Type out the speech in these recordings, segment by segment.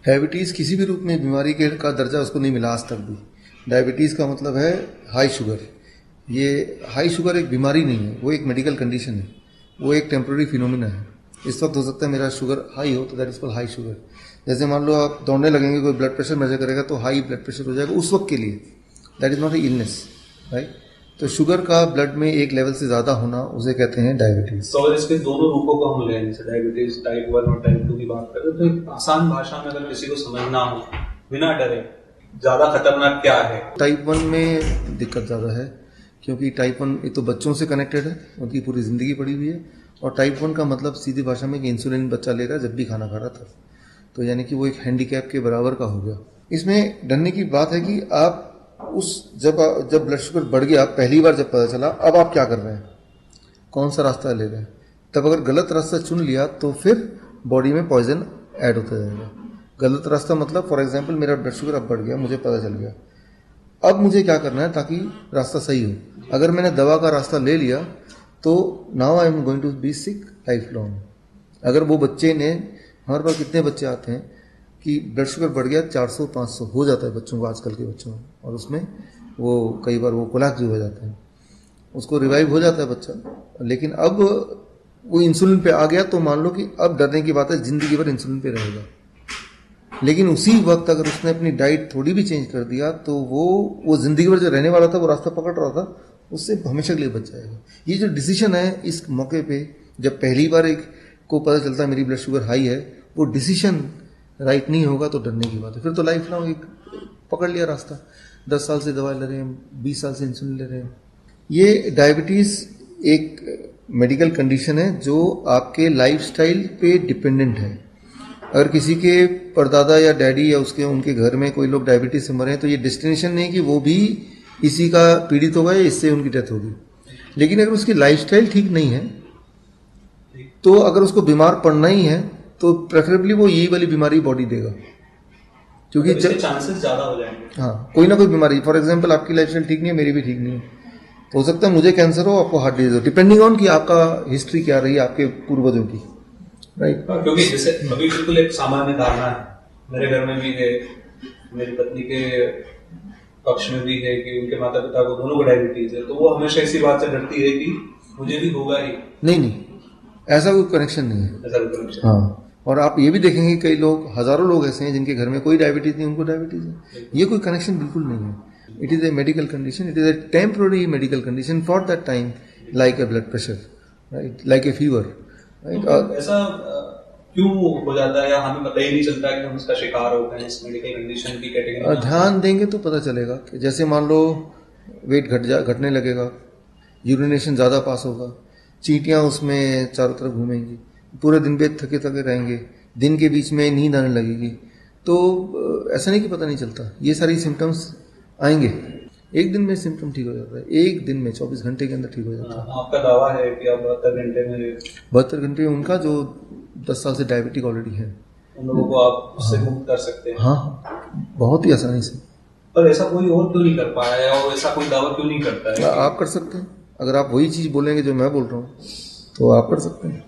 Diabetes किसी भी रूप में बीमारी के का दर्जा उसको नहीं मिला आज तक भी। डायबिटीज़ का मतलब है हाई शुगर। ये हाई शुगर एक बीमारी नहीं है, वो एक मेडिकल कंडीशन है, वो एक टेम्प्रेरी फिनोमिना है। इस वक्त हो सकता है मेरा शुगर हाई हो तो that is called high sugar. जैसे मान लो आप दौड़ने लगेंगे, कोई ब्लड प्रेशर मेजर करेगा तो हाई ब्लड प्रेशर हो जाएगा उस वक्त के लिए, that is not a illness, right. तो शुगर का ब्लड में एक लेवल से ज़्यादा होना उसे कहते हैं डायबिटीज़। तो अगर इसके दोनों रूपों को हम लें, जैसे डायबिटीज टाइप 1 और टाइप 2 की बात करें, तो एक आसान भाषा में अगर किसी को समझना हो बिना डरे, ज्यादा खतरनाक क्या है? टाइप 1 में दिक्कत ज़्यादा है, क्योंकि टाइप 1 एक तो बच्चों से कनेक्टेड है, उनकी पूरी ज़िंदगी पड़ी हुई है। और टाइप 1 का मतलब सीधी भाषा में कि इंसुलिन बच्चा ले रहा है जब भी खाना खा रहा था, तो यानी कि वो एक हैंडीकैप के बराबर का हो गया। इसमें डरने की बात है कि आप जब ब्लड शुगर बढ़ गया, पहली बार जब पता चला, अब आप क्या कर रहे हैं, कौन सा रास्ता ले रहे हैं। तब अगर गलत रास्ता चुन लिया तो फिर बॉडी में पॉइजन ऐड होता जाएगा। गलत रास्ता मतलब फॉर एग्जांपल मेरा ब्लड शुगर अब बढ़ गया, मुझे पता चल गया, अब मुझे क्या करना है ताकि रास्ता सही हो। अगर मैंने दवा का रास्ता ले लिया तो now I am going to be sick life long. अगर वो बच्चे ने, हमारे पास कितने बच्चे आते हैं कि ब्लड शुगर बढ़ गया 400-500 हो जाता है बच्चों को, आजकल के बच्चों में, और उसमें वो कई बार वो कोलैप्स भी हो जाता है, उसको रिवाइव हो जाता है बच्चा। लेकिन अब वो इंसुलिन पे आ गया तो मान लो कि अब डरने की बात है, जिंदगी भर इंसुलिन पे रहेगा। लेकिन उसी वक्त अगर उसने अपनी डाइट थोड़ी भी चेंज कर दिया तो वो जिंदगी भर जो रहने वाला था, वो रास्ता पकड़ रहा था, उससे हमेशा के लिए बच जाएगा। ये जो डिसीजन है इस मौके पे, जब पहली बार एक को पता चलता है मेरी ब्लड शुगर हाई है, वो डिसीजन राइट नहीं होगा तो डरने की बात है। फिर तो लाइफ लॉन्ग एक पकड़ लिया रास्ता, 10 साल से दवा ले रहे हैं, 20 साल से इंसुलिन ले रहे हैं। ये डायबिटीज़ एक मेडिकल कंडीशन है जो आपके लाइफस्टाइल पे डिपेंडेंट है। अगर किसी के परदादा या डैडी या उनके घर में कोई लोग डायबिटीज से मरे हैं तो ये डेस्टिनेशन नहीं कि वो भी इसी का पीड़ित होगा या इससे उनकी डेथ होगी। लेकिन अगर उसकी लाइफस्टाइल ठीक नहीं है तो अगर उसको बीमार पड़ना ही है तो प्रेफरेबली वो यही वाली बीमारी बॉडी देगा, क्योंकि चांसेस ज्यादा हो जाएंगे। हाँ, कोई ना कोई बीमारी, फॉर एग्जांपल आपकी लाइफस्टाइल ठीक नहीं है, मेरी भी ठीक नहीं है, तो हो सकता है मुझे कैंसर हो, आपको हार्ट डिजीज हो, डिपेंडिंग ऑन कि आपका हिस्ट्री क्या रही है आपके पूर्वजों की, राइट। क्योंकि जैसे अभी बिल्कुल एक सामान्य धारणा है, मेरे घर में भी है, मेरी पत्नी के पक्ष में भी है कि उनके माता पिता को दोनों को डायबिटीज है, तो वो हमेशा इसी बात से डरती है कि मुझे भी होगा ही। नहीं, ऐसा कोई कनेक्शन नहीं है, ऐसा कोई कनेक्शन। हाँ। और आप ये भी देखेंगे कई लोग, हजारों लोग ऐसे हैं जिनके घर में कोई डायबिटीज नहीं, उनको डायबिटीज है। ये कोई कनेक्शन बिल्कुल नहीं है। It is a medical condition, it is a temporary medical condition for that time, like a blood pressure, right, like a fever, right. और ऐसा क्यों हो जाता है या हमें पता ही नहीं चलता कि हम इसका शिकार होते हैं, इस मेडिकल कंडीशन की कैटेगरी में? ध्यान देंगे तो पता चलेगा कि जैसे मान लो वेट घटने लगेगा, यूरिनेशन ज़्यादा पास होगा, चींटियाँ उसमें चारों तरफ घूमेंगी, पूरे दिन पे थके थके रहेंगे, दिन के बीच में नींद आने लगेगी, तो ऐसा नहीं कि पता नहीं चलता, ये सारी सिम्टम्स आएंगे। एक दिन में सिम्टम ठीक हो जाता है, एक दिन में 24 घंटे के अंदर ठीक हो जाता है। आपका दावा है कि आप 72 घंटे में उनका जो 10 साल से डायबिटिक ऑलरेडी है उन लोगों को आप उससे मुक्त कर सकते हैं। हाँ, बहुत ही आसानी से। पर ऐसा कोई और क्यों नहीं कर पाया है और ऐसा कोई दावा क्यों नहीं करता है? आप कर सकते हैं, अगर आप वही चीज़ बोलेंगे जो मैं बोल रहा हूँ तो आप कर सकते हैं,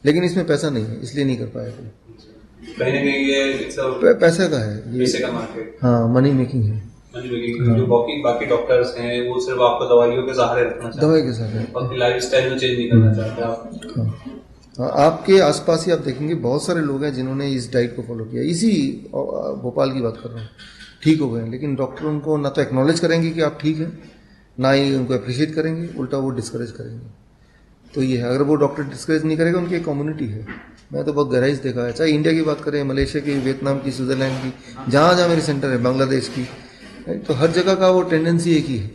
लेकिन इसमें पैसा नहीं है इसलिए नहीं कर पाया कोई। कहीं ना कहीं ये पैसे का है, ये पैसे का मार्केट, हाँ, मनी मेकिंग है। जो बाकी डॉक्टर्स हैं वो सिर्फ आपको दवाइयों के सहारे रखना चाहते हैं, दवाई के सहारे, और लाइफस्टाइल में चेंज नहीं करना चाहते आप। हाँ, आपके आसपास ही आप देखेंगे बहुत सारे लोग हैं जिन्होंने इस डाइट को फॉलो किया, इसी भोपाल की बात कर रहा हूँ, ठीक हो गए, लेकिन डॉक्टर उनको ना तो एक्नॉलेज करेंगे कि आप ठीक हैं, ना ही उनको अप्रिशिएट करेंगे, उल्टा वो डिस्करेज करेंगे। तो ये है, अगर वो डॉक्टर डिस्करेज नहीं करेगा, उनकी एक कम्युनिटी है, मैं तो बहुत गहराई से देखा है, चाहे इंडिया की बात करें, मलेशिया की, वियतनाम की, स्विट्जरलैंड की, जहाँ जहाँ मेरे सेंटर है, बांग्लादेश की, तो हर जगह का वो टेंडेंसी एक ही है,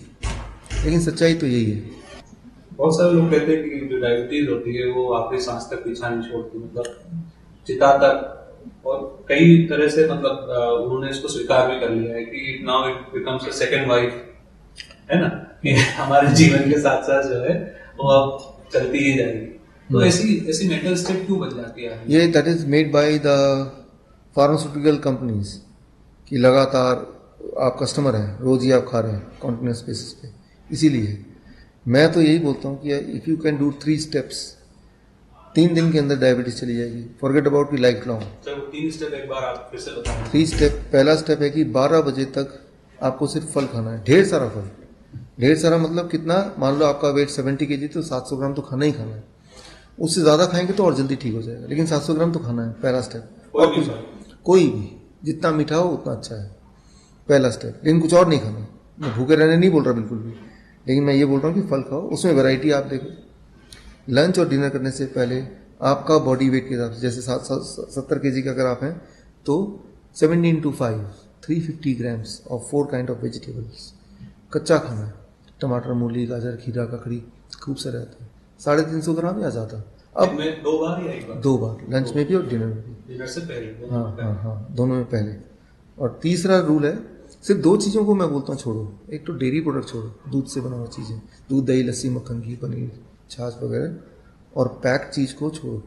लेकिन सच्चाई तो यही है। बहुत सारे लोग कहते हैं कि जो डायबिटीज होती है वो आखिरी सांस तक पीछा नहीं छोड़ती, मतलब चिता तक, और कई तरह से मतलब उन्होंने इसको स्वीकार भी कर लिया है कि now it becomes a second wife, है ना, कि हमारे जीवन के साथ साथ जो है वो अब चलती ही जाएगी। तो ऐसी मेंटल स्टेट क्यों बन जाती है? ये that is made by the pharmaceutical companies कि लगातार आप कस्टमर हैं, रोज ही आप खा रहे हैं कॉन्टिन्यूस बेसिस पे, इसीलिए मैं तो यही बोलता हूँ कि if you can do 3 steps 3 दिन के अंदर डायबिटीज चली जाएगी, फॉरगेट अबाउट की लाइफ लॉन्ग। चलो 3 स्टेप एक बार आप फिर से बताएं। 3 स्टेप, पहला स्टेप है कि 12 बजे तक आपको सिर्फ फल खाना है, ढेर सारा फल। ढेर सारा मतलब कितना, मान लो आपका वेट 70 kg तो 700 ग्राम तो खाना ही खाना है। उससे ज़्यादा खाएंगे तो और जल्दी ठीक हो जाएगा, लेकिन 700 ग्राम तो खाना है, पहला स्टेप। और कुछ, कोई भी जितना मीठा हो उतना अच्छा है, पहला स्टेप। लेकिन कुछ और नहीं खाना। मैं भूखे रहने नहीं बोल रहा बिल्कुल भी, लेकिन मैं ये बोल रहा हूँ कि फल खाओ, उसमें वैरायटी आप देखो। लंच और डिनर करने से पहले आपका बॉडी वेट के हिसाब से, जैसे 70 kg का अगर आप हैं तो 70 into 5 350 grams of 4 kind of vegetables कच्चा खाना है। टमाटर, मूली, गाजर, खीरा, ककड़ी खूब सारे आते हैं, 350 ग्राम या ज़्यादा। अब में 2 बार या 1 बार? 2 बार, लंच में भी और डिनर में भी। डिनर से पहले? हाँ, दोनों में पहले। और तीसरा रूल है, सिर्फ 2 चीज़ों को मैं बोलता हूँ छोड़ो। एक तो डेयरी प्रोडक्ट छोड़ो, दूध से बना हुआ चीज़ें, दूध, दही, लस्सी, मक्खन, घी, पनीर, छाछ वगैरह, और पैक चीज़ को छोड़ो।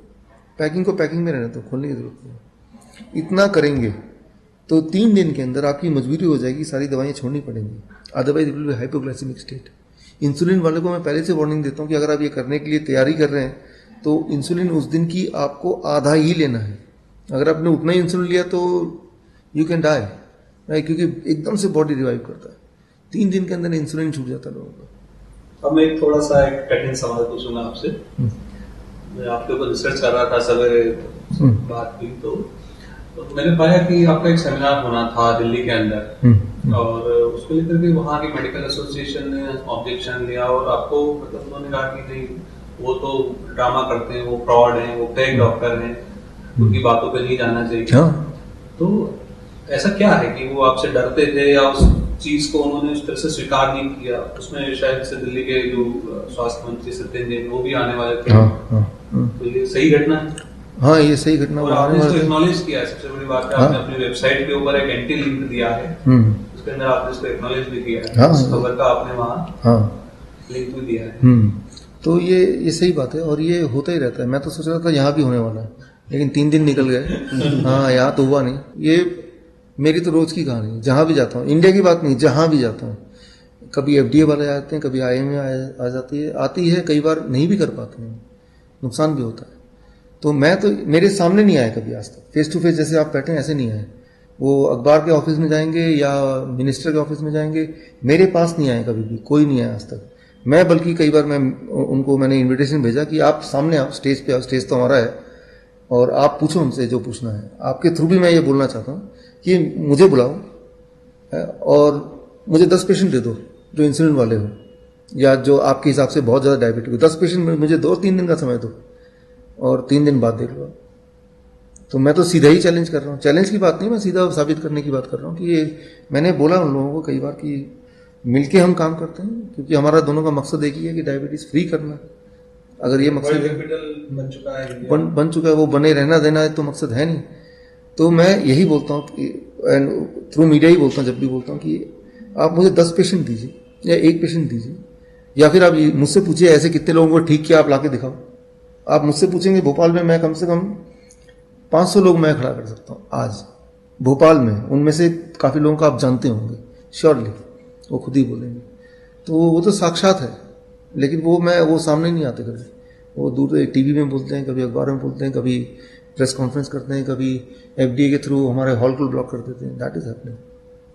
पैकिंग को पैकिंग में रहने दो, खोलने की जरूरत नहीं। इतना करेंगे तो 3 दिन के अंदर आपकी मजबूरी हो जाएगी, सारी दवाइयाँ छोड़नी पड़ेंगी, otherwise it will be hypoglycaemic state. Insulin वाले को मैं पहले से वार्निंग देता हूँ कि अगर आप ये करने के लिए तैयारी कर रहे हैं तो इंसुलिन उस दिन की आपको आधा ही लेना है। अगर आपने उतना ही इंसुलिन लिया तो यू कैन डाई, राइट, क्योंकि एकदम से बॉडी रिवाइव करता है। 3 दिन के अंदर इंसुलिन छूट जाता है लोगों का। अब मैं थोड़ा सा एक कठिन सवाल पूछूंगा आपसे। मैं आपके ऊपर रिसर्च कर रहा था, सवेरे बात हुई तो मैंने पाया कि आपका एक सेमिनार होना था दिल्ली के अंदर, और उसको लेकर के वहाँ की मेडिकल एसोसिएशन ने ऑब्जेक्शन लिया, और आपको मतलब उन्होंने कहा कि नहीं, वो तो ड्रामा करते हैं, वो फ्रॉड हैं, वो फेक डॉक्टर हैं, उनकी बातों पे नहीं जाना चाहिए। तो ऐसा क्या है कि वो आपसे डरते थे, या उस चीज को उन्होंने उस तरह से स्वीकार नहीं किया? उसमें शायद से दिल्ली के जो स्वास्थ्य मंत्री सत्येंद्र जैन वो भी आने वाले थे। तो ये सही घटना है? हाँ, ये सही घटना। और आपने इसको एक्नॉलेज किया है, सबसे बड़ी बात है। आपने अपनी वेबसाइट के ऊपर एक एंटी लिंक दिया है, उसके अंदर आपने इसको एक्नॉलेज भी किया है, उस खबर का आपने वहाँ लिंक भी दिया है। तो ये सही बात है, और ये होता ही रहता है। मैं तो सोच रहा था यहाँ भी होने वाला है, लेकिन 3 दिन निकल गए। हाँ, यहाँ तो हुआ नहीं। ये मेरी तो रोज की कहानी है, जहाँ भी जाता हूँ, इंडिया की बात नहीं, जहाँ भी जाता हूँ, कभी FDA वाले आते हैं, कभी IMA आ जाती है, आती है, कई बार नहीं भी कर पाते हैं, नुकसान भी होता है। तो मैं तो, मेरे सामने नहीं आया कभी आज तक, फेस टू फेस जैसे आप बैठे हैं ऐसे नहीं आए। वो अखबार के ऑफिस में जाएंगे या मिनिस्टर के ऑफिस में जाएंगे, मेरे पास नहीं आए कभी भी, कोई नहीं आया आज तक। मैं बल्कि कई बार मैंने इन्विटेशन भेजा कि आप सामने आओ, स्टेज पे आओ, स्टेज तो हमारा है, और आप पूछो उनसे जो पूछना है। आपके थ्रू भी मैं ये बोलना चाहता हूँ कि मुझे बुलाओ और मुझे 10 पेशेंट दे दो जो इंसुलिन वाले हो, या जो आपके हिसाब से बहुत ज़्यादा डायबिटिक हो। 10 पेशेंट मुझे दो, 3 दिन का समय दो, और 3 दिन बाद देख लो। तो मैं तो सीधा ही चैलेंज कर रहा हूँ, चैलेंज की बात नहीं, मैं सीधा साबित करने की बात कर रहा हूँ कि ये मैंने बोला उन लोगों को कई बार कि मिलके हम काम करते हैं, क्योंकि हमारा दोनों का मकसद एक ही है कि डायबिटीज फ्री करना। अगर ये मकसद बन चुका है, बन चुका है, वो बने रहना देना है तो मकसद है नहीं। तो मैं यही बोलता हूँ कि थ्रू मीडिया ही बोलता हूँ, जब भी बोलता हूँ कि आप मुझे 10 पेशेंट दीजिए या 1 पेशेंट दीजिए, या फिर आप मुझसे पूछिए ऐसे कितने लोगों को ठीक किया, आप लाके दिखाओ। आप मुझसे पूछेंगे भोपाल में मैं कम से कम 500 लोग मैं खड़ा कर सकता हूँ आज भोपाल में, उनमें से काफ़ी लोगों को आप जानते होंगे, श्योरली वो खुद ही बोलेंगे। तो वो तो साक्षात है, लेकिन वो सामने नहीं आते कभी। वो दूर टीवी में बोलते हैं, कभी अखबार में बोलते हैं, कभी प्रेस कॉन्फ्रेंस करते हैं, कभी FDA के थ्रू हमारे हॉल को ब्लॉक कर देते हैं। दैट इज हैपनिंग,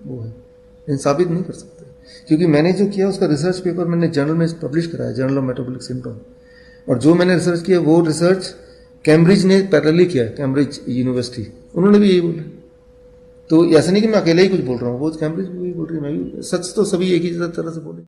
वो है, लेकिन साबित नहीं कर सकते, क्योंकि मैंने जो किया उसका रिसर्च पेपर मैंने जर्नल में पब्लिश कराया, जर्नल ऑफ मेटाबॉलिक सिंड्रोम। और जो मैंने रिसर्च किया वो रिसर्च कैम्ब्रिज ने पैरेलली किया, कैम्ब्रिज यूनिवर्सिटी, उन्होंने भी यही बोला। तो ऐसा नहीं कि मैं अकेले ही कुछ बोल रहा हूँ, वो कैम्ब्रिज भी बोल रही है, मैं भी। सच तो सभी एक ही तरह से बोले।